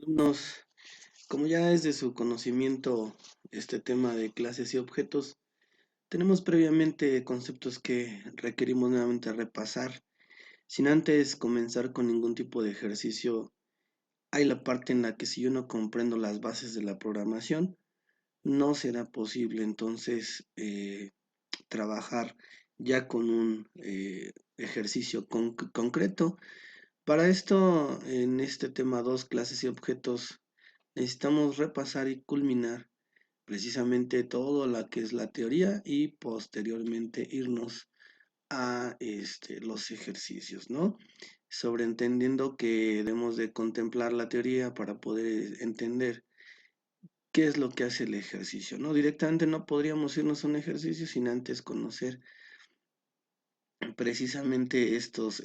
Alumnos, como ya es de su conocimiento este tema de clases y objetos, tenemos previamente conceptos que requerimos nuevamente repasar. Sin antes comenzar con ningún tipo de ejercicio, hay la parte en la que si yo no comprendo las bases de la programación, no será posible entonces trabajar ya con un ejercicio concreto. Para esto, en este tema 2, clases y objetos, necesitamos repasar y culminar precisamente todo lo que es la teoría y posteriormente irnos a los ejercicios, ¿no? Sobreentendiendo que debemos de contemplar la teoría para poder entender qué es lo que hace el ejercicio, ¿no? Directamente no podríamos irnos a un ejercicio sin antes conocer precisamente estos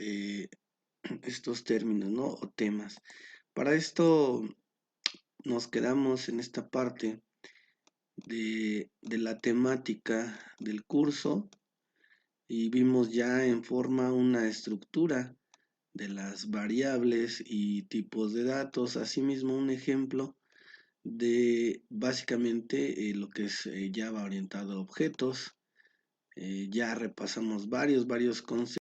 términos, ¿no? O temas. Para esto nos quedamos en esta parte de la temática del curso y vimos ya en forma una estructura de las variables y tipos de datos, asimismo un ejemplo de básicamente lo que es Java orientado a objetos. Ya repasamos varios conceptos,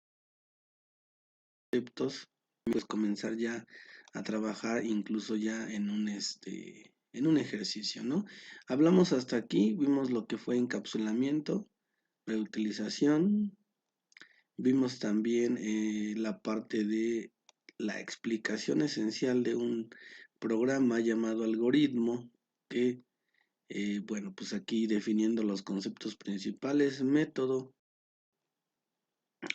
pues comenzar ya a trabajar incluso ya en un ejercicio, ¿no? Hablamos hasta aquí, vimos lo que fue encapsulamiento, reutilización, vimos también la parte de la explicación esencial de un programa llamado algoritmo, que, bueno, pues aquí definiendo los conceptos principales, método,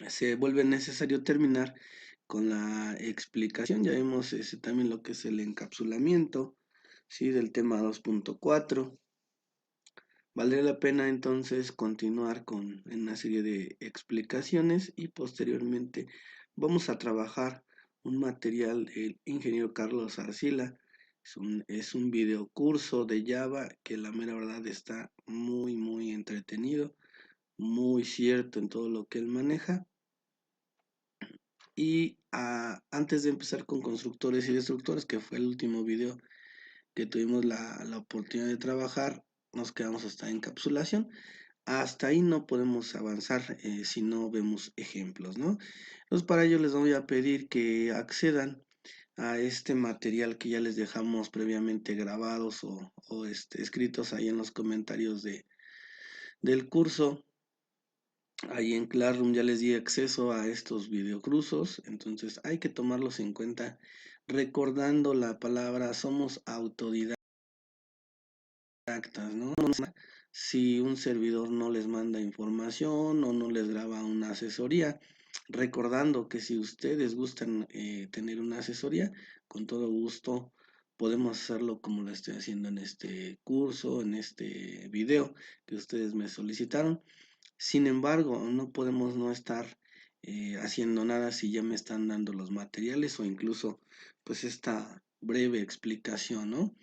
se vuelve necesario terminar con la explicación. Ya vimos también lo que es el encapsulamiento, ¿sí? Del tema 2.4. Vale la pena entonces continuar con una serie de explicaciones y posteriormente vamos a trabajar un material del ingeniero Carlos Arcila. Es un video curso de Java que la mera verdad está muy entretenido, muy cierto en todo lo que él maneja. Y antes de empezar con constructores y destructores, que fue el último video que tuvimos la oportunidad de trabajar, nos quedamos hasta encapsulación. Hasta ahí no podemos avanzar si no vemos ejemplos, ¿no? Entonces para ello les voy a pedir que accedan a este material que ya les dejamos previamente grabados o escritos ahí en los comentarios del curso. Ahí en Classroom ya les di acceso a estos videocursos, entonces hay que tomarlos en cuenta recordando la palabra somos autodidactas, ¿no? Si un servidor no les manda información o no les graba una asesoría, recordando que si ustedes gustan tener una asesoría, con todo gusto podemos hacerlo como lo estoy haciendo en este curso, en este video que ustedes me solicitaron. Sin embargo, no podemos no estar haciendo nada si ya me están dando los materiales o incluso pues esta breve explicación, ¿no?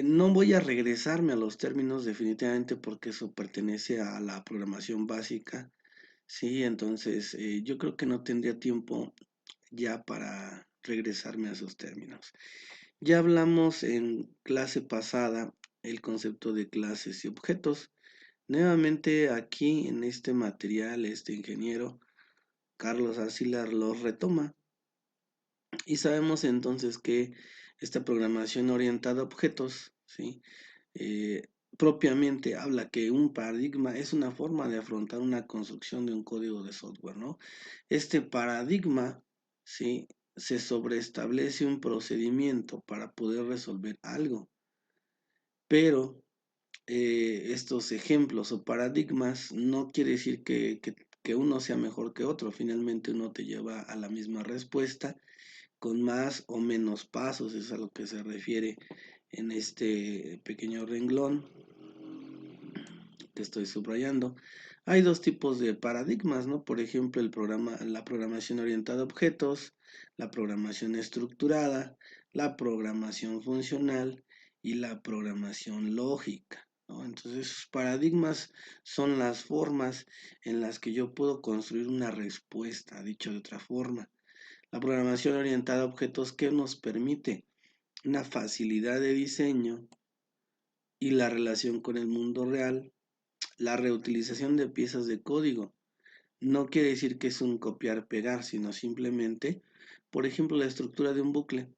No voy a regresarme a los términos definitivamente porque eso pertenece a la programación básica, ¿sí? Entonces, yo creo que no tendría tiempo ya para regresarme a esos términos. Ya hablamos en clase pasada el concepto de clases y objetos. Nuevamente aquí en este material, este ingeniero Carlos Asilar lo retoma y sabemos entonces que esta programación orientada a objetos, ¿sí? Eh, propiamente habla que un paradigma es una forma de afrontar una construcción de un código de software, ¿no? Este paradigma, ¿sí? Se sobreestablece un procedimiento para poder resolver algo, pero estos ejemplos o paradigmas no quiere decir que uno sea mejor que otro, finalmente uno te lleva a la misma respuesta con más o menos pasos, es a lo que se refiere en este pequeño renglón que estoy subrayando. Hay dos tipos de paradigmas, ¿no? Por ejemplo, la programación orientada a objetos, la programación estructurada, la programación funcional y la programación lógica, ¿no? Entonces, esos paradigmas son las formas en las que yo puedo construir una respuesta, dicho de otra forma. La programación orientada a objetos, ¿qué nos permite? una facilidad de diseño y la relación con el mundo real, la reutilización de piezas de código. No quiere decir que es un copiar-pegar, sino simplemente, por ejemplo, la estructura de un bucle.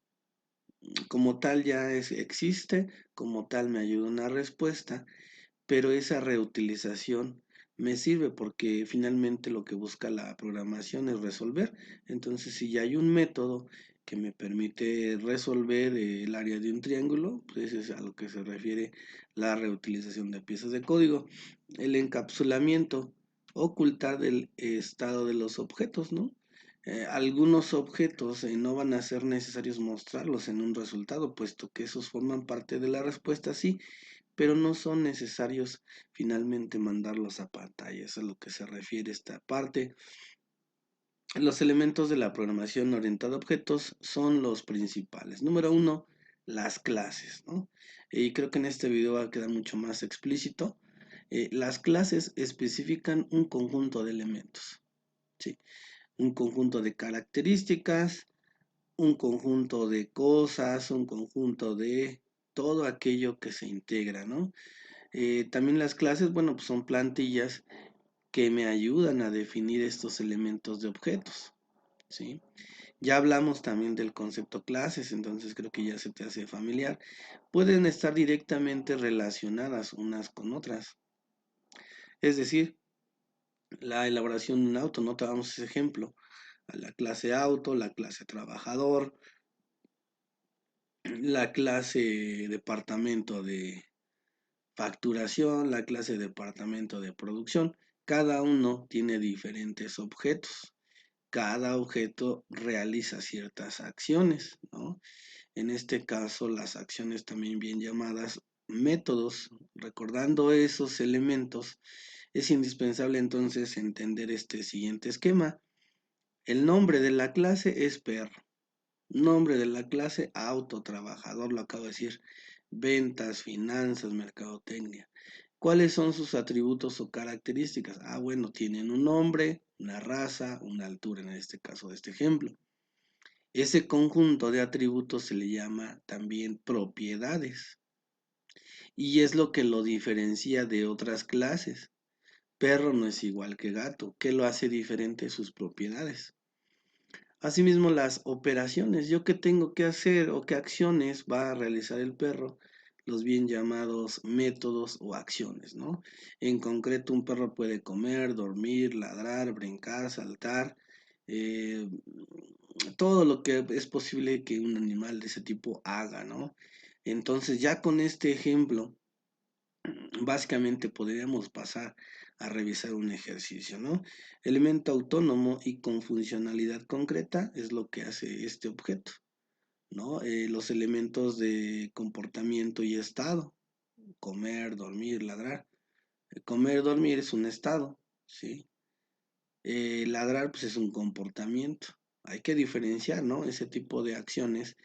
Como tal existe, como tal me ayuda una respuesta, pero esa reutilización me sirve porque finalmente lo que busca la programación es resolver. Entonces, si ya hay un método que me permite resolver el área de un triángulo, pues eso es a lo que se refiere la reutilización de piezas de código. El encapsulamiento, ocultar el estado de los objetos, ¿no? Algunos objetos no van a ser necesarios mostrarlos en un resultado, puesto que esos forman parte de la respuesta, sí, pero no son necesarios finalmente mandarlos a pantalla. Eso es a lo que se refiere esta parte. Los elementos de la programación orientada a objetos son los principales. Número uno, las clases, ¿no? Y creo que en este video va a quedar mucho más explícito. Las clases especifican un conjunto de elementos, ¿sí? Un conjunto de características, un conjunto de cosas, un conjunto de todo aquello que se integra, ¿no? También las clases, bueno, pues son plantillas que me ayudan a definir estos elementos de objetos, ¿sí? Ya hablamos también del concepto clases, entonces creo que ya se te hace familiar. Pueden estar directamente relacionadas unas con otras. Es decir, la elaboración de un auto, no te damos ese ejemplo. A la clase auto, la clase trabajador, la clase departamento de facturación, la clase departamento de producción. Cada uno tiene diferentes objetos. Cada objeto realiza ciertas acciones, ¿no? En este caso, las acciones también bien llamadas métodos. Recordando esos elementos, es indispensable entonces entender este siguiente esquema. El nombre de la clase es perro. Nombre de la clase auto, trabajador, lo acabo de decir. Ventas, finanzas, mercadotecnia. ¿Cuáles son sus atributos o características? Ah, bueno, tienen un nombre, una raza, una altura, en este caso de este ejemplo. Ese conjunto de atributos se le llama también propiedades y es lo que lo diferencia de otras clases. Perro no es igual que gato. ¿Qué lo hace diferente? Sus propiedades. Asimismo, las operaciones. ¿Yo qué tengo que hacer o qué acciones va a realizar el perro? Los bien llamados métodos o acciones, ¿no? En concreto, un perro puede comer, dormir, ladrar, brincar, saltar, eh, todo lo que es posible que un animal de ese tipo haga, ¿no? Entonces, ya con este ejemplo, básicamente podríamos pasar a revisar un ejercicio, ¿no? Elemento autónomo y con funcionalidad concreta es lo que hace este objeto, ¿no? Los elementos de comportamiento y estado, comer, dormir, ladrar. Comer, dormir es un estado, ¿sí? Ladrar, pues es un comportamiento. Hay que diferenciar, ¿no? Ese tipo de acciones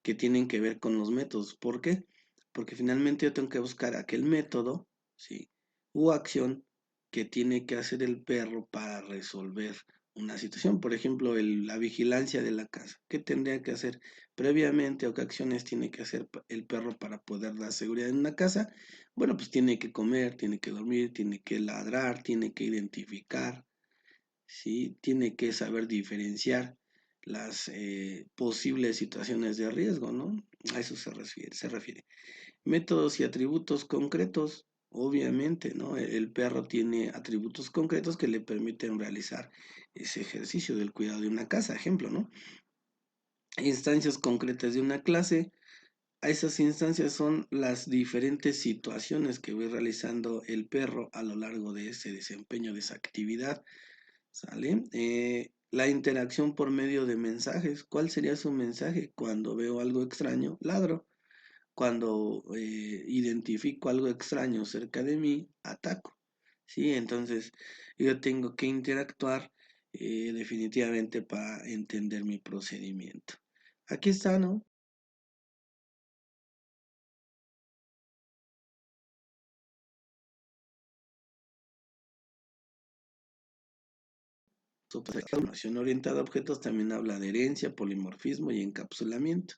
que tienen que ver con los métodos. ¿Por qué? Porque finalmente yo tengo que buscar aquel método, ¿sí? U acción que tiene que hacer el perro para resolver una situación. Por ejemplo, la vigilancia de la casa. ¿Qué tendría que hacer previamente o qué acciones tiene que hacer el perro para poder dar seguridad en una casa? Bueno, pues tiene que comer, tiene que dormir, tiene que ladrar, tiene que identificar, ¿sí? Tiene que saber diferenciar las posibles situaciones de riesgo, ¿no? A eso se refiere. Métodos y atributos concretos, obviamente, ¿no? El perro tiene atributos concretos que le permiten realizar ese ejercicio del cuidado de una casa, ejemplo, ¿no? Instancias concretas de una clase. A esas instancias son las diferentes situaciones que va realizando el perro a lo largo de ese desempeño de esa actividad. ¿Sale? La interacción por medio de mensajes. ¿Cuál sería su mensaje? Cuando veo algo extraño, ladro. Cuando identifico algo extraño cerca de mí, ataco. ¿Sí? Entonces, yo tengo que interactuar definitivamente para entender mi procedimiento. Aquí está, ¿no? Su programación orientada a objetos también habla de herencia, polimorfismo y encapsulamiento.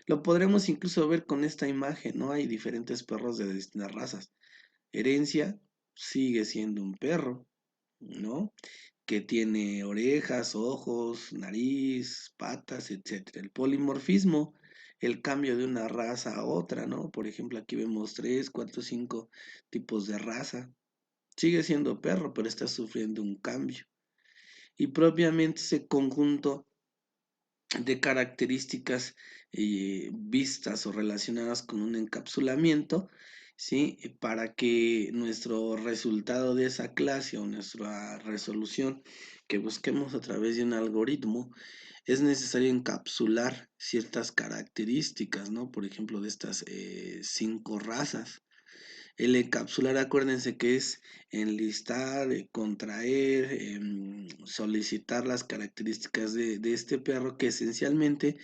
Lo podremos incluso ver con esta imagen, ¿no? Hay diferentes perros de distintas razas. Herencia sigue siendo un perro, ¿no? Que tiene orejas, ojos, nariz, patas, etcétera. El polimorfismo, el cambio de una raza a otra, ¿no? Por ejemplo, aquí vemos 3, 4, 5 tipos de raza. Sigue siendo perro, pero está sufriendo un cambio. Y propiamente ese conjunto de características vistas o relacionadas con un encapsulamiento, ¿sí? Para que nuestro resultado de esa clase o nuestra resolución que busquemos a través de un algoritmo, es necesario encapsular ciertas características, ¿no? Por ejemplo, de estas 5 razas. El encapsular, acuérdense que es enlistar, contraer, solicitar las características de este perro que esencialmente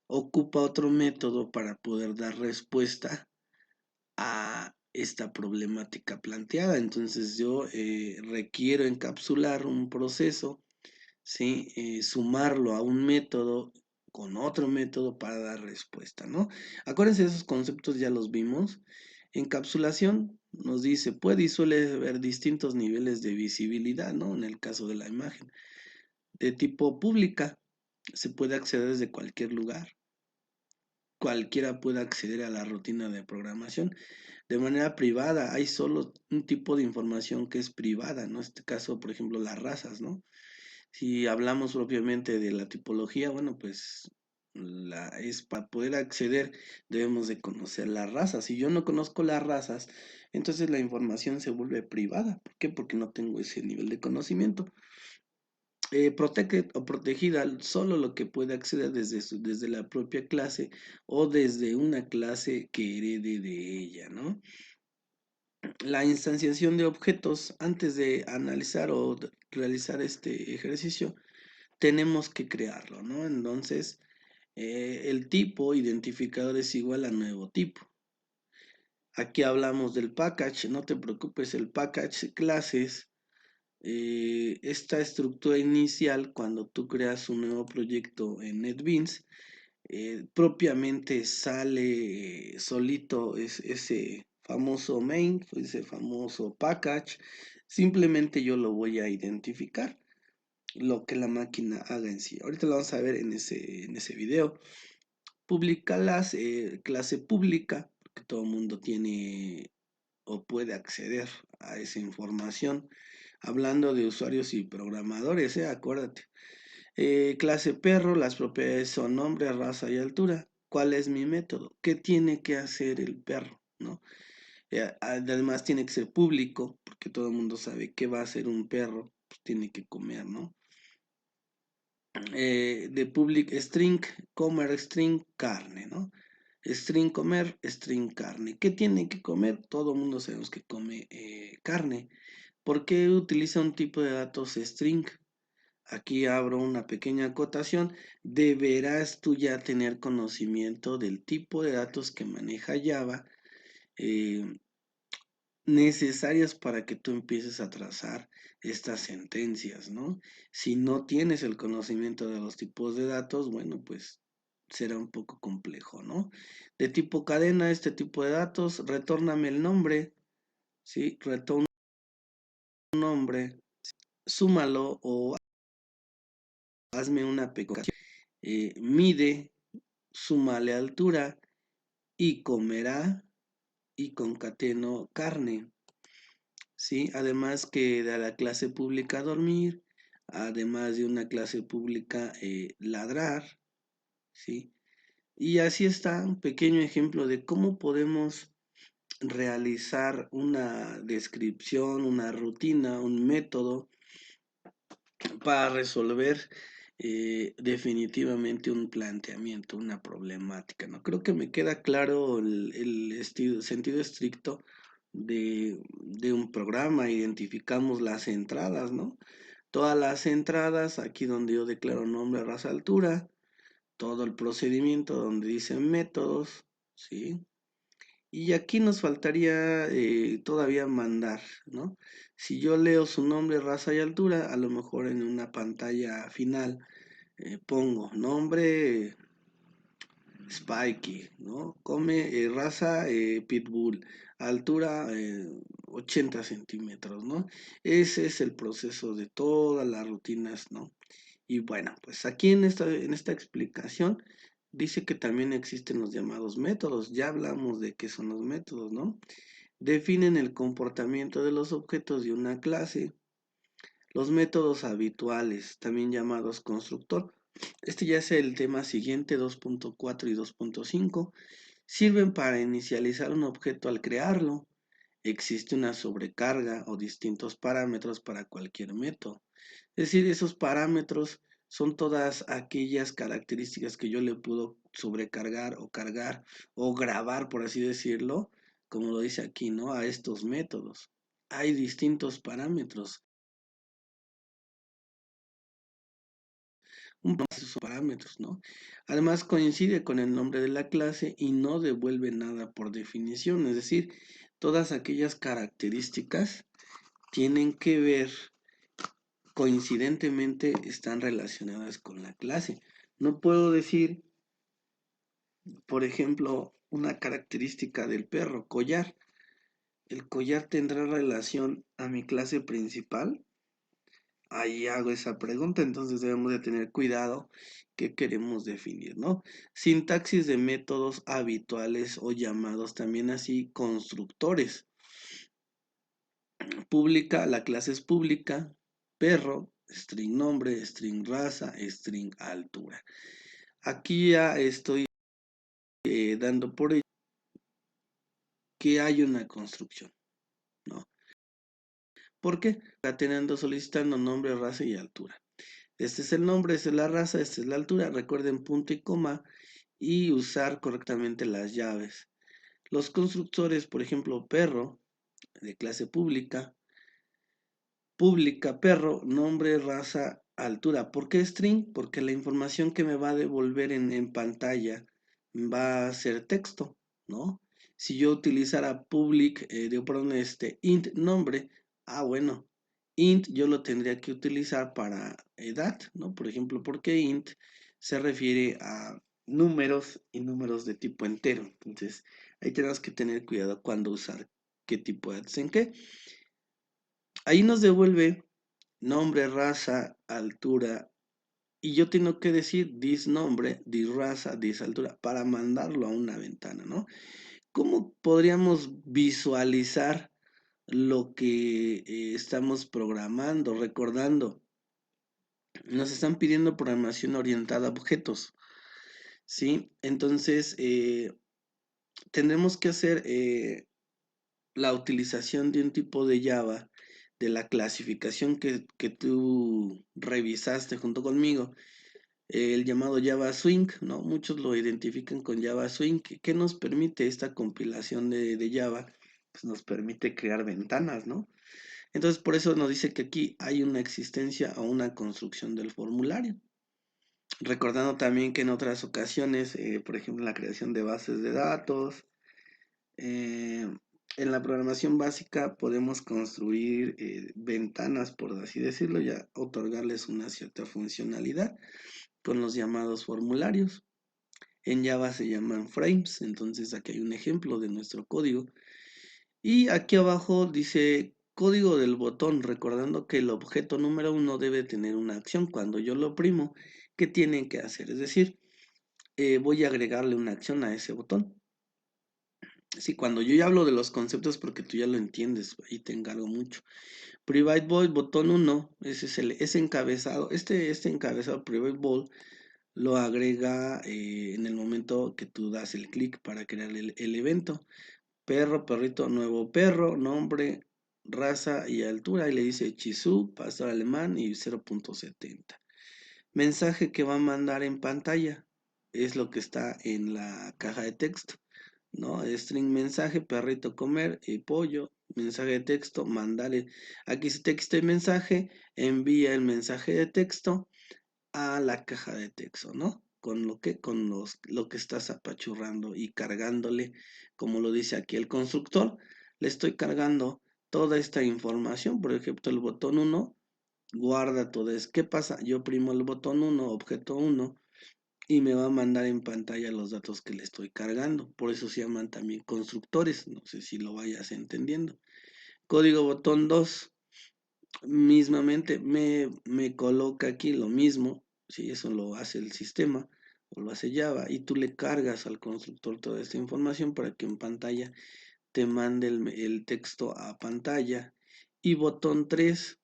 ocupa otro método para poder dar respuesta a esta problemática planteada. Entonces yo requiero encapsular un proceso, ¿sí? Sumarlo a un método con otro método para dar respuesta, ¿no? Acuérdense, esos conceptos ya los vimos. Encapsulación nos dice, puede y suele haber distintos niveles de visibilidad, ¿no? En el caso de la imagen. De tipo pública, se puede acceder desde cualquier lugar. Cualquiera puede acceder a la rutina de programación. De manera privada, hay solo un tipo de información que es privada, ¿no? En este caso, por ejemplo, las razas, ¿no? Si hablamos propiamente de la tipología, bueno, pues para poder acceder debemos de conocer las razas. Si yo no conozco las razas, entonces la información se vuelve privada. ¿Por qué? Porque no tengo ese nivel de conocimiento. Protected o protegida, solo lo que puede acceder desde la propia clase o desde una clase que herede de ella, ¿no? La instanciación de objetos, antes de analizar o realizar este ejercicio, tenemos que crearlo, ¿no? Entonces, el tipo identificador es igual a nuevo tipo. Aquí hablamos del package, no te preocupes, el package clases, esta estructura inicial, cuando tú creas un nuevo proyecto en NetBeans, propiamente sale solito ese famoso main, ese famoso package, simplemente yo lo voy a identificar lo que la máquina haga en sí. Ahorita lo vamos a ver en ese video. Publicarlas, clase pública, porque todo el mundo tiene o puede acceder a esa información. Hablando de usuarios y programadores, acuérdate. Clase perro, las propiedades son nombre, raza y altura. ¿Cuál es mi método? ¿Qué tiene que hacer el perro? ¿No? Además tiene que ser público, porque todo el mundo sabe qué va a hacer un perro, pues tiene que comer, ¿no? De public string, comer string, carne, ¿no? String comer, string carne. ¿Qué tiene que comer? Todo el mundo sabemos que come carne. ¿Por qué utiliza un tipo de datos string? Aquí abro una pequeña acotación. Deberás tú ya tener conocimiento del tipo de datos que maneja Java, eh, necesarias para que tú empieces a trazar estas sentencias, ¿no? Si no tienes el conocimiento de los tipos de datos, bueno, pues será un poco complejo, ¿no? De tipo cadena, este tipo de datos, retórname el nombre, ¿sí? Retorna un nombre, súmalo o hazme una pequeña, mide, súmale altura y comerá y concateno carne. ¿Sí? Además que de la clase pública dormir, además de una clase pública ladrar, ¿sí? Y así está un pequeño ejemplo de cómo podemos realizar una descripción, una rutina, un método para resolver definitivamente un planteamiento, una problemática, ¿no? Creo que me queda claro el sentido estricto de un programa, identificamos las entradas, ¿no? Todas las entradas, aquí donde yo declaro nombre, raza, altura, todo el procedimiento donde dicen métodos, ¿sí? Y aquí nos faltaría todavía mandar, ¿no? Si yo leo su nombre, raza y altura, a lo mejor en una pantalla final pongo nombre Spikey, ¿no? Come raza Pitbull, altura 80 centímetros, ¿no? Ese es el proceso de todas las rutinas, ¿no? Y bueno, pues aquí en esta explicación dice que también existen los llamados métodos. Ya hablamos de qué son los métodos, ¿no? Definen el comportamiento de los objetos de una clase. Los métodos habituales, también llamados constructor. Este ya es el tema siguiente, 2.4 y 2.5. Sirven para inicializar un objeto al crearlo. Existe una sobrecarga o distintos parámetros para cualquier método. Es decir, esos parámetros son todas aquellas características que yo le puedo sobrecargar o cargar o grabar, por así decirlo, como lo dice aquí, ¿no? A estos métodos. Hay distintos parámetros. Un sus parámetros, ¿no? Además coincide con el nombre de la clase y no devuelve nada por definición, es decir, todas aquellas características tienen que ver, coincidentemente están relacionadas con la clase. No puedo decir, por ejemplo, una característica del perro, collar. ¿El collar tendrá relación a mi clase principal? Ahí hago esa pregunta, entonces debemos de tener cuidado qué queremos definir, ¿no? Sintaxis de métodos habituales o llamados también así constructores. Pública, la clase es pública, perro, string nombre, string raza, string altura. Aquí ya estoy dando por hecho que hay una construcción, ¿no? ¿Por qué? Teniendo solicitando nombre, raza y altura. Este es el nombre, esta es la raza, esta es la altura. Recuerden punto y coma y usar correctamente las llaves. Los constructores, por ejemplo, perro, de clase pública, perro, nombre, raza, altura. ¿Por qué string? Porque la información que me va a devolver en pantalla va a ser texto, ¿no? Si yo utilizara public, int nombre, bueno, int yo lo tendría que utilizar para edad, ¿no? Por ejemplo, porque int se refiere a números y números de tipo entero. Entonces, ahí tenemos que tener cuidado cuando usar qué tipo de datos en qué. Ahí nos devuelve nombre, raza, altura, y yo tengo que decir this nombre, this raza, this altura, para mandarlo a una ventana, ¿no? ¿Cómo podríamos visualizar lo que estamos programando, recordando? Nos están pidiendo programación orientada a objetos, ¿sí? Entonces, tendremos que hacer la utilización de un tipo de Java, de la clasificación que tú revisaste junto conmigo, el llamado Java Swing, ¿no? Muchos lo identifican con Java Swing. ¿Qué nos permite esta compilación de Java? Pues nos permite crear ventanas, ¿no? Entonces, por eso nos dice que aquí hay una existencia o una construcción del formulario. Recordando también que en otras ocasiones, por ejemplo, la creación de bases de datos, en la programación básica podemos construir ventanas, por así decirlo, ya otorgarles una cierta funcionalidad con los llamados formularios. En Java se llaman frames, entonces aquí hay un ejemplo de nuestro código. Y aquí abajo dice código del botón, recordando que el objeto número 1 debe tener una acción. Cuando yo lo oprimo, ¿qué tienen que hacer? Es decir, voy a agregarle una acción a ese botón. Sí, cuando yo ya hablo de los conceptos porque tú ya lo entiendes, ahí te encargo mucho. Private Void, botón 1, ese es ese encabezado, este encabezado Private Void lo agrega en el momento que tú das el clic para crear el evento. Perro, perrito, nuevo perro, nombre, raza y altura. Y le dice Chisu, pastor alemán y 0.70. Mensaje que va a mandar en pantalla es lo que está en la caja de texto, ¿no? String mensaje, perrito comer, pollo, mensaje de texto, mandarle. Aquí es texto y mensaje, envía el mensaje de texto a la caja de texto, ¿no? Lo que estás apachurrando y cargándole, como lo dice aquí el constructor, le estoy cargando toda esta información. Por ejemplo, el botón 1 guarda todo eso. ¿Qué pasa? Yo oprimo el botón 1, objeto 1, y me va a mandar en pantalla los datos que le estoy cargando. Por eso se llaman también constructores, no sé si lo vayas entendiendo. Código botón 2, mismamente me coloca aquí lo mismo, si eso lo hace el sistema o lo hace Java, y tú le cargas al constructor toda esta información para que en pantalla te mande el texto a pantalla. Y botón 3,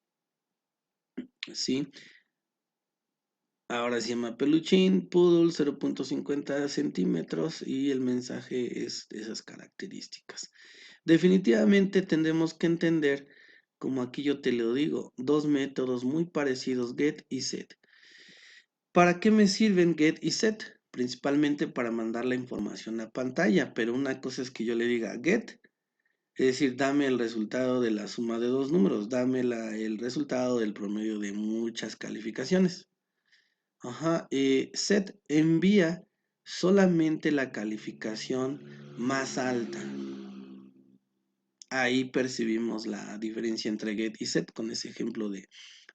¿sí? Ahora se llama peluchín, poodle 0.50 centímetros y el mensaje es de esas características. Definitivamente tendremos que entender, como aquí yo te lo digo, dos métodos muy parecidos, get y set. ¿Para qué me sirven get y set? Principalmente para mandar la información a pantalla, pero una cosa es que yo le diga get, es decir, dame el resultado de la suma de dos números, dame el resultado del promedio de muchas calificaciones. Ajá, set envía solamente la calificación más alta. Ahí percibimos la diferencia entre get y set con ese ejemplo de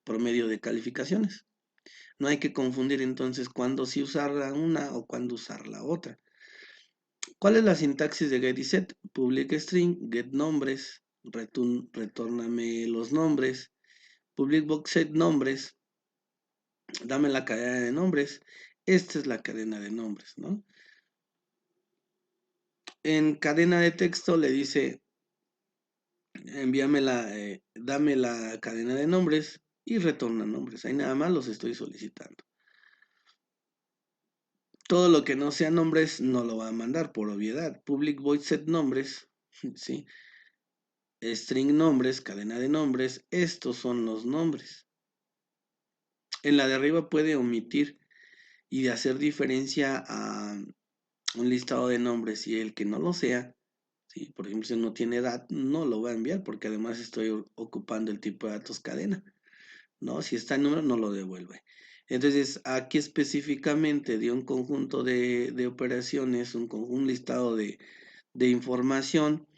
promedio de calificaciones. No hay que confundir entonces cuándo sí usar la una o cuándo usar la otra. ¿Cuál es la sintaxis de get y set? Public string, get nombres, retórname los nombres, public box set nombres, dame la cadena de nombres. Esta es la cadena de nombres, ¿no? En cadena de texto le dice, envíame dame la cadena de nombres y retorna nombres. Ahí nada más los estoy solicitando. Todo lo que no sea nombres no lo va a mandar por obviedad. Public void set nombres, ¿sí? String nombres, cadena de nombres, estos son los nombres. En la de arriba puede omitir y de hacer diferencia a un listado de nombres y el que no lo sea, ¿sí? Por ejemplo, si no tiene edad, no lo va a enviar porque además estoy ocupando el tipo de datos cadena, ¿no? Si está en número, no lo devuelve. Entonces, aquí específicamente de un conjunto de operaciones, un listado de información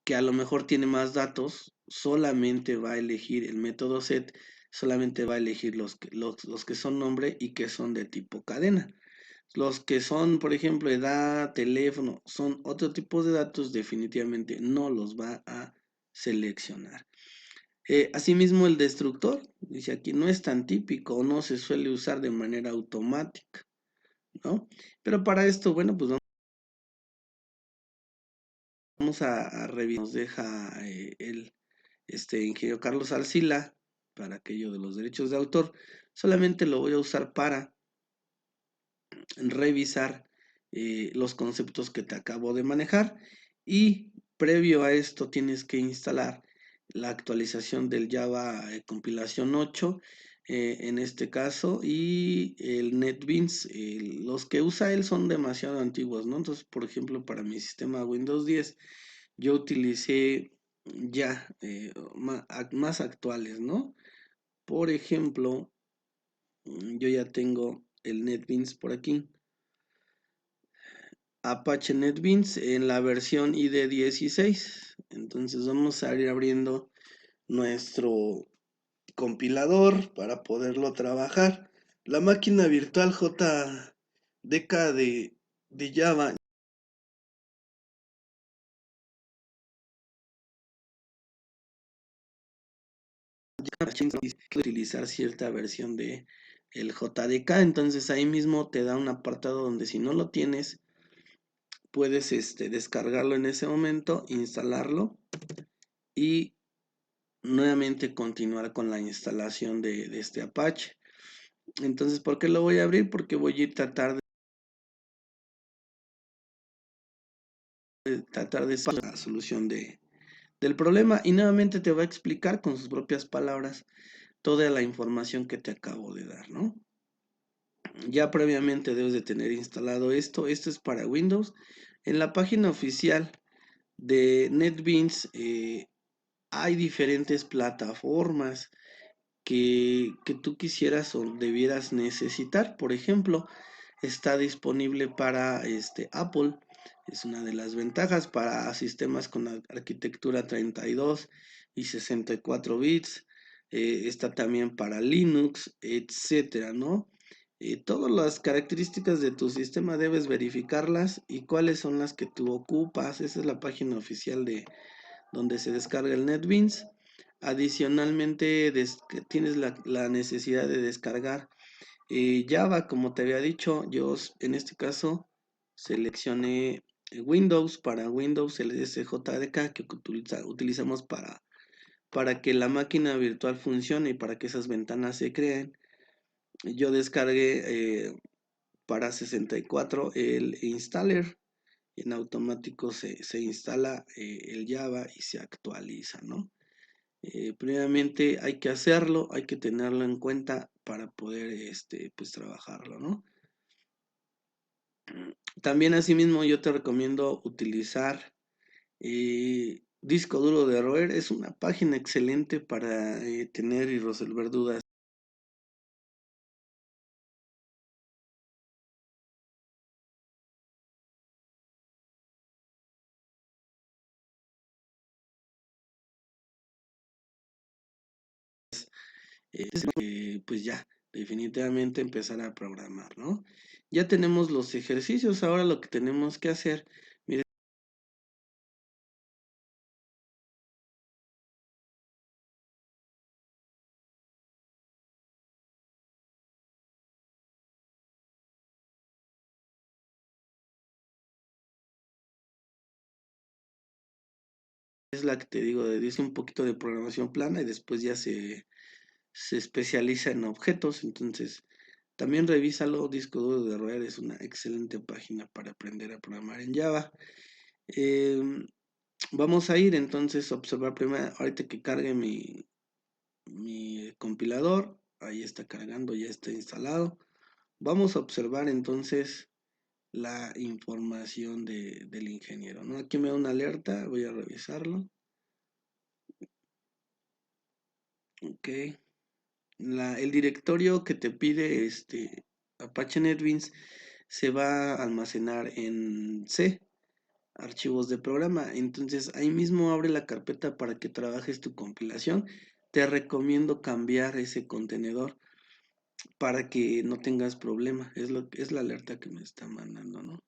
que a lo mejor tiene más datos, solamente va a elegir el método set, solamente va a elegir los que son nombre y que son de tipo cadena. Los que son, por ejemplo, edad, teléfono, son otro tipo de datos, definitivamente no los va a seleccionar. Asimismo, el destructor, dice aquí, no es tan típico, no se suele usar de manera automática, ¿no? Pero para esto, bueno, pues vamos a revisar. Nos deja el ingeniero Carlos Alcila para aquello de los derechos de autor. Solamente lo voy a usar para revisar los conceptos que te acabo de manejar y previo a esto tienes que instalar la actualización del Java compilación 8 en este caso y el NetBeans. Los que usa él son demasiado antiguos, ¿no? Entonces, por ejemplo, para mi sistema Windows 10 yo utilicé ya más actuales, ¿no? Por ejemplo, yo ya tengo el NetBeans por aquí. Apache NetBeans en la versión IDE 16. Entonces vamos a ir abriendo nuestro compilador para poderlo trabajar. La máquina virtual JDK de Java utilizar cierta versión de el JDK, entonces ahí mismo te da un apartado donde si no lo tienes puedes descargarlo en ese momento, instalarlo y nuevamente continuar con la instalación de este Apache. Entonces, ¿por qué lo voy a abrir? Porque voy a ir tratar de la solución del problema y nuevamente te va a explicar con sus propias palabras toda la información que te acabo de dar, ¿no? Ya previamente debes de tener instalado esto. Esto es para Windows. En la página oficial de NetBeans hay diferentes plataformas que tú quisieras o debieras necesitar. Por ejemplo, está disponible para Apple. Es una de las ventajas para sistemas con arquitectura 32 y 64 bits. Está también para Linux, etcétera, ¿no? Todas las características de tu sistema debes verificarlas y cuáles son las que tú ocupas. Esa es la página oficial de donde se descarga el NetBeans. Adicionalmente, tienes la necesidad de descargar Java, como te había dicho. Yo en este caso seleccioné Windows. Para Windows el SJDK que utilizamos para que la máquina virtual funcione y para que esas ventanas se creen. Yo descargué para 64 el installer. En automático se instala el Java y se actualiza, ¿no? Previamente hay que hacerlo, hay que tenerlo en cuenta para poder pues trabajarlo, ¿no? También asimismo yo te recomiendo utilizar disco duro de roer. Es una página excelente para tener y resolver dudas. Pues ya, definitivamente empezar a programar, ¿no? Ya tenemos los ejercicios, ahora lo que tenemos que hacer, mire, es la que te digo, dice un poquito de programación plana y después ya se especializa en objetos. Entonces también revísalo. Disco duro de roer es una excelente página para aprender a programar en Java. Vamos a ir entonces a observar primero, ahorita que cargue mi compilador. Ahí está cargando, ya está instalado. Vamos a observar entonces la información del ingeniero, ¿no? Aquí me da una alerta, voy a revisarlo. Ok. El directorio que te pide Apache NetBeans se va a almacenar en C, archivos de programa. Entonces ahí mismo abre la carpeta para que trabajes tu compilación. Te recomiendo cambiar ese contenedor para que no tengas problema. Es la alerta que me está mandando, ¿no?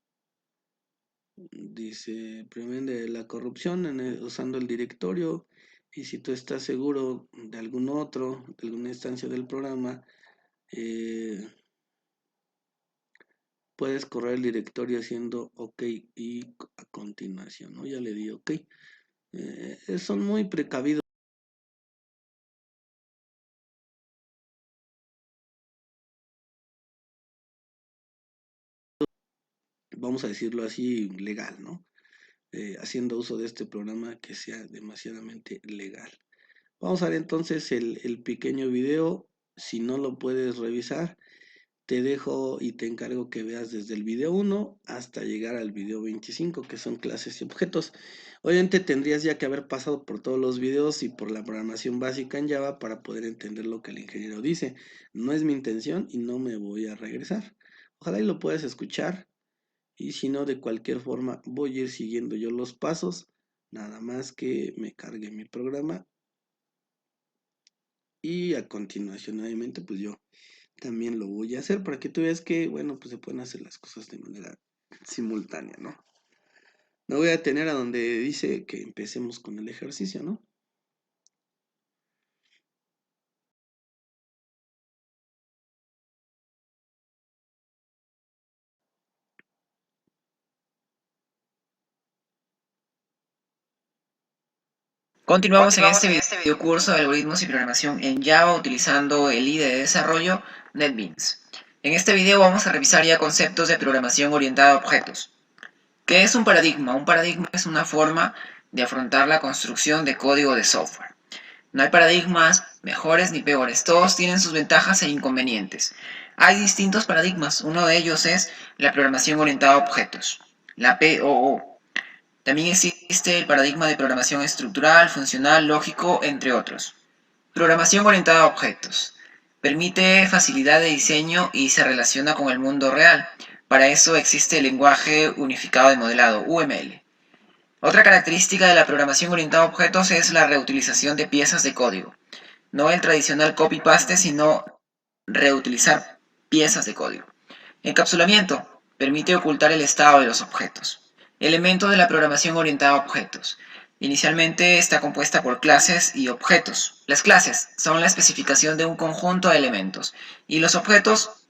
Dice, previene la corrupción usando el directorio, y si tú estás seguro de algún otro, de alguna instancia del programa, eh, puedes correr el directorio haciendo OK y a continuación, ¿no? Ya le di OK. Son muy precavidos, vamos a decirlo así, legal, ¿no? Haciendo uso de este programa que sea demasiadamente legal. Vamos a ver entonces el pequeño video. Si no lo puedes revisar, te dejo y te encargo que veas desde el video 1 hasta llegar al video 25, que son clases y objetos. Obviamente tendrías ya que haber pasado por todos los videos y por la programación básica en Java para poder entender lo que el ingeniero dice. No es mi intención y no me voy a regresar. Ojalá y lo puedas escuchar, y si no, de cualquier forma voy a ir siguiendo yo los pasos, nada más que me cargue mi programa y a continuación obviamente pues yo también lo voy a hacer para que tú veas que, bueno, pues se pueden hacer las cosas de manera simultánea, ¿no? Me voy a tener a donde dice que empecemos con el ejercicio, ¿no? Continuamos en este video curso de algoritmos y programación en Java utilizando el IDE de desarrollo NetBeans. En este video vamos a revisar ya conceptos de programación orientada a objetos. ¿Qué es un paradigma? Un paradigma es una forma de afrontar la construcción de código de software. No hay paradigmas mejores ni peores, todos tienen sus ventajas e inconvenientes. Hay distintos paradigmas, uno de ellos es la programación orientada a objetos, la POO. También existe el paradigma de programación estructural, funcional, lógico, entre otros. Programación orientada a objetos. Permite facilidad de diseño y se relaciona con el mundo real. Para eso existe el lenguaje unificado de modelado, UML. Otra característica de la programación orientada a objetos es la reutilización de piezas de código. No el tradicional copy-paste, sino reutilizar piezas de código. Encapsulamiento permite ocultar el estado de los objetos. Elemento de la programación orientada a objetos. Inicialmente está compuesta por clases y objetos. Las clases son la especificación de un conjunto de elementos y los objetos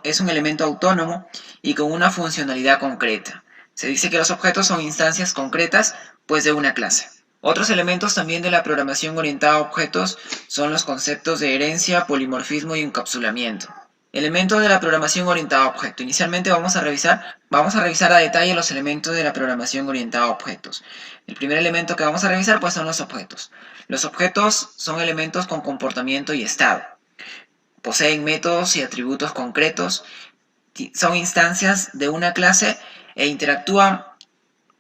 es un elemento autónomo y con una funcionalidad concreta. Se dice que los objetos son instancias concretas, pues, de una clase. Otros elementos también de la programación orientada a objetos son los conceptos de herencia, polimorfismo y encapsulamiento. Elementos de la programación orientada a objetos. Inicialmente vamos a revisar a detalle los elementos de la programación orientada a objetos. El primer elemento que vamos a revisar pues son los objetos. Los objetos son elementos con comportamiento y estado. Poseen métodos y atributos concretos, son instancias de una clase e interactúan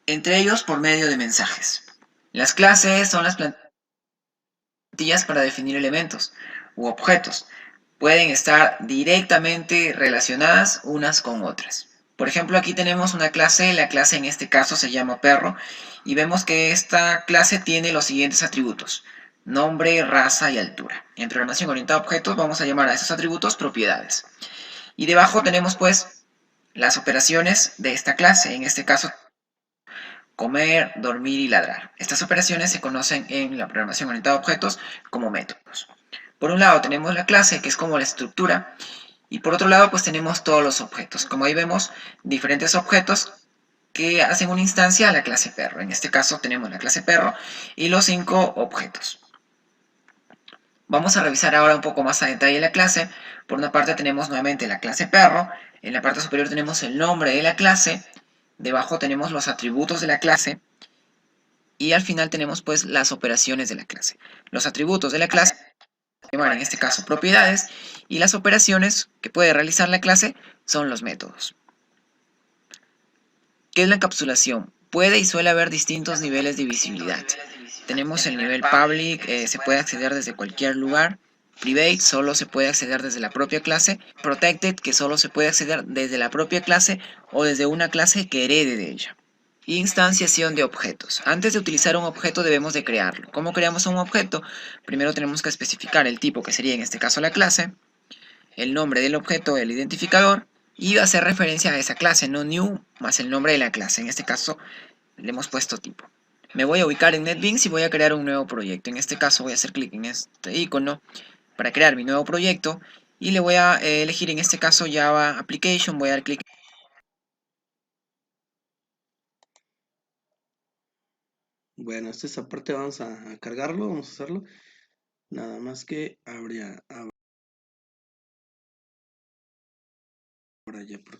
entre ellos por medio de mensajes. Las clases son las plantillas para definir elementos u objetos. Pueden estar directamente relacionadas unas con otras. Por ejemplo, aquí tenemos una clase, la clase en este caso se llama perro, y vemos que esta clase tiene los siguientes atributos: nombre, raza y altura. En programación orientada a objetos vamos a llamar a esos atributos propiedades. Y debajo tenemos pues las operaciones de esta clase, en este caso comer, dormir y ladrar. Estas operaciones se conocen en la programación orientada a objetos como métodos. Por un lado tenemos la clase, que es como la estructura, y por otro lado pues tenemos todos los objetos. Como ahí vemos, diferentes objetos que hacen una instancia a la clase perro. En este caso tenemos la clase perro y los 5 objetos. Vamos a revisar ahora un poco más a detalle la clase. Por una parte tenemos nuevamente la clase perro, en la parte superior tenemos el nombre de la clase, debajo tenemos los atributos de la clase, y al final tenemos pues las operaciones de la clase. Los atributos de la clase, en este caso propiedades, y las operaciones que puede realizar la clase son los métodos. ¿Qué es la encapsulación? Puede y suele haber distintos niveles de visibilidad. Tenemos el nivel public, se puede acceder desde cualquier lugar. Private, solo se puede acceder desde la propia clase. Protected, que solo se puede acceder desde la propia clase o desde una clase que herede de ella. Instanciación de objetos. Antes de utilizar un objeto debemos de crearlo. ¿Cómo creamos un objeto? Primero tenemos que especificar el tipo, que sería en este caso la clase, el nombre del objeto, el identificador, y hacer referencia a esa clase, no new más el nombre de la clase. En este caso le hemos puesto tipo. Me voy a ubicar en NetBeans y voy a crear un nuevo proyecto. En este caso voy a hacer clic en este icono para crear mi nuevo proyecto y le voy a elegir en este caso Java Application. Voy a dar clic. Bueno, esta parte vamos a cargarlo, vamos a hacerlo. Nada más que habría ahora ya por...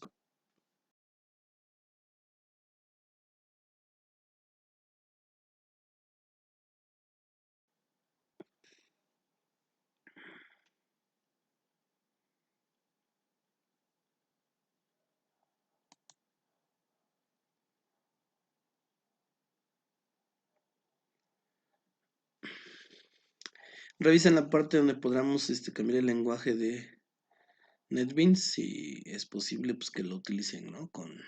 Revisen la parte donde podamos cambiar el lenguaje de NetBeans, si es posible pues que lo utilicen, ¿no? Con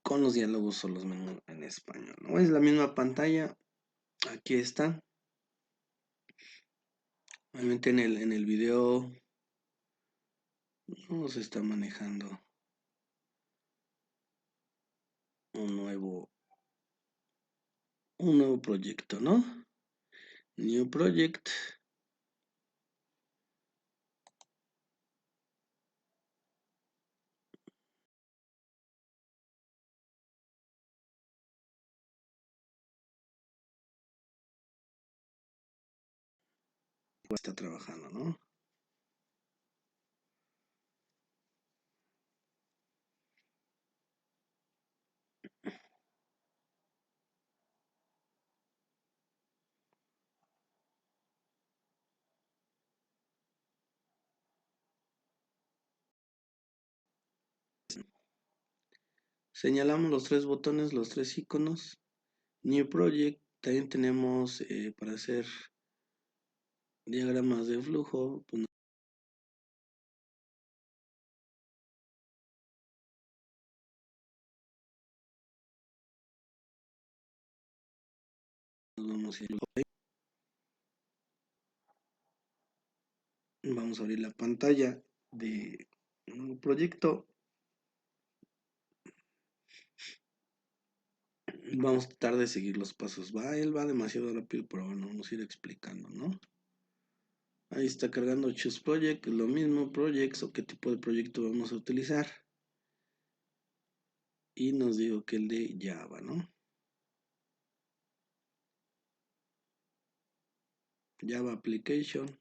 los diálogos o los menús en español, ¿no? Es la misma pantalla, aquí está. Obviamente en el video no se está manejando un nuevo proyecto, ¿no? New project. Está trabajando, ¿no? Señalamos los tres botones, los tres iconos. New project. También tenemos para hacer diagramas de flujo, pues nos vamos a ir. Vamos a abrir la pantalla de un proyecto. Vamos a tratar de seguir los pasos. Él va demasiado rápido, pero bueno, vamos a ir explicando, ¿no? Ahí está cargando Choose Project, lo mismo, Projects o qué tipo de proyecto vamos a utilizar. Y nos digo que el de Java, ¿no? Java Application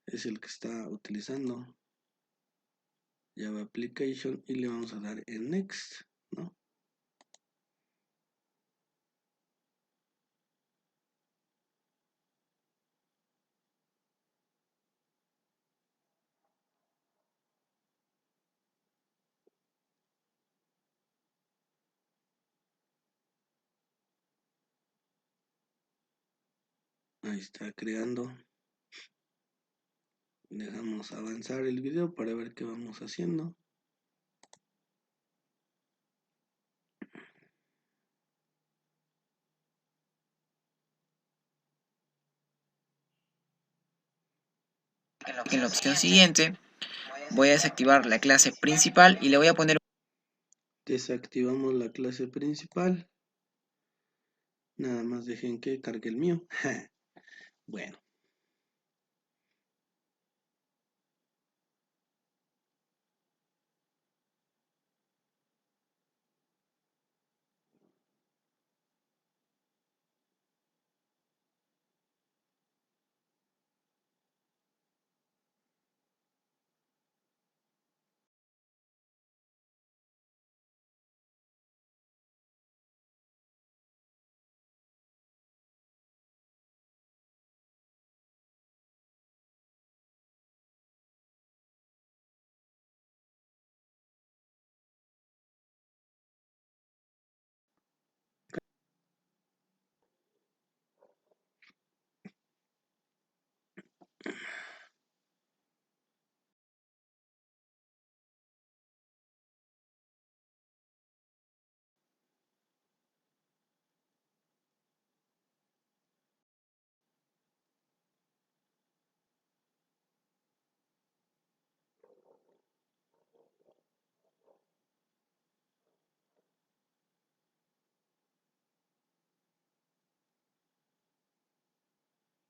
es el que está utilizando. Java Application y le vamos a dar en Next, ¿no? Ahí está creando. Dejamos avanzar el video para ver qué vamos haciendo. En la opción siguiente voy a desactivar la clase principal y le voy a poner... Desactivamos la clase principal. Nada más dejen que cargue el mío. Bueno.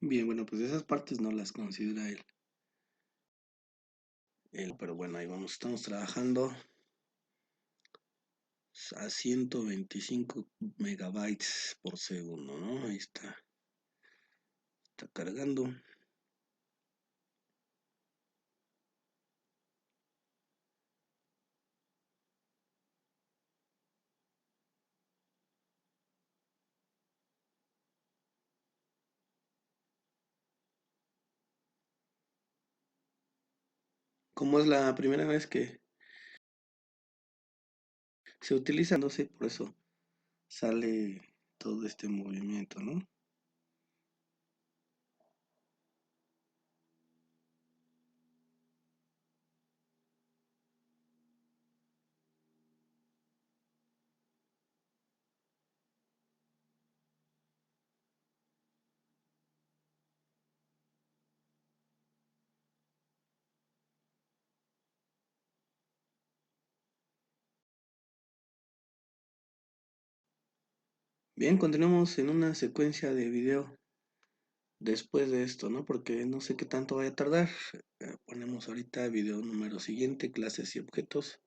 Bien, bueno, pues esas partes no las considera él, pero bueno, ahí vamos, estamos trabajando a 125 megabytes por segundo, ¿no? Ahí está cargando. Como es la primera vez que se utiliza, no sé, por eso sale todo este movimiento, ¿no? Bien, continuamos en una secuencia de video después de esto, ¿no? Porque no sé qué tanto vaya a tardar. Ponemos ahorita video número siguiente, clases y objetos.